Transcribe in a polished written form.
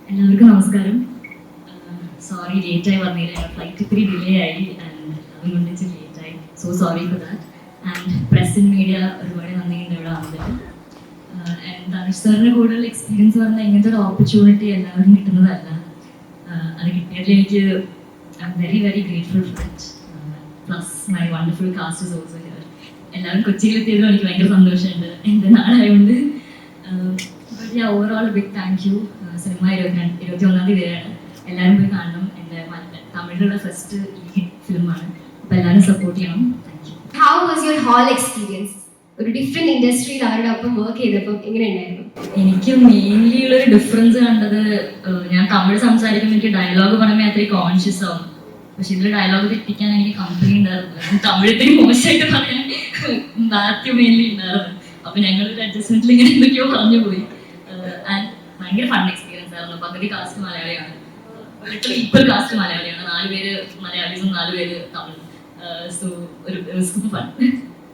എല്ലാവർക്കും നമസ്കാരം. സോറി ലേറ്റായി വന്നില്ല, ഫ്ലൈറ്റ് ഇത്തിരി ഡിലേ ആയി ആൻഡ് അതുകൊണ്ട് ലേറ്റായി. So sorry for that. And press and media ഒരുപാട് നന്ദിയുണ്ട് ഇവിടെ വന്നിട്ട്. ആൻഡ് ധനുഷ് സാറിന് കൂടുതൽ എക്സ്പീരിയൻസ് പറഞ്ഞാൽ ഇങ്ങനത്തെ ഒരു ഓപ്പർച്യൂണിറ്റി എല്ലാവരും കിട്ടുന്നതല്ല. അത് കിട്ടിയതിൽ എനിക്ക് I'm very very grateful for it. Plus my wonderful cast is also here. എല്ലാവരും കൊച്ചിയിലെത്തിയതിലും എനിക്ക് ഭയങ്കര സന്തോഷമുണ്ട്, എൻ്റെ നാടായതുകൊണ്ട്. Overall big thank you. Cinema 21-ാം തീയതി വരെയാണ്. എല്ലാവരും പോയി കാണണം. എൻ്റെ തമിഴിലുള്ള ഫസ്റ്റ് ലീഡ് ഫിലിമാണ്. അപ്പോൾ എല്ലാവരും സപ്പോർട്ട് ചെയ്യണം. Thank you. How was your whole experience? ഒരു ഡിഫറെന്റ് ഇൻഡസ്ട്രിയിൽ അവരുടെ ഒപ്പം വർക്ക് ചെയ്തപ്പോൾ എങ്ങനെയുണ്ടായിരുന്നു? എനിക്ക് മെയിൻലി ഉള്ളൊരു ഡിഫറൻസ് കണ്ടത്, ഞാൻ തമിഴ് സംസാരിക്കുമ്പോൾ എനിക്ക് ഡയലോഗ് പറയുമ്പോൾ അത്രയും കോൺഷ്യസ് ആവും. പക്ഷെ ഇതിൽ ഡയലോഗ് തെറ്റിക്കാൻ എനിക്ക് കമ്പനി ഉണ്ടായിരുന്നു. തമിഴത്തിന് മോശമായിട്ട് പറയാൻ മാത്യു മെയിൻലി ഉണ്ടായിരുന്നു. അപ്പൊ ഞങ്ങളൊരു അഡ്ജസ്റ്റ്മെന്റിൽ ഇങ്ങനെ എന്തൊക്കെയോ പറഞ്ഞു പോയി. ആൻഡ് ഭയങ്കര ഫൺ എക്സ്പീരിയൻസ് ആയിരുന്നു. പകുതി കാസ്റ്റ് മലയാളിയാണ്, ഈക്വൽ കാസ്റ്റ് മലയാളിയാണ്. 4 പേര് മലയാളീസും 4 പേര് തമിഴ്. സോ ഒരു സൂപ്പർ ഫൺ.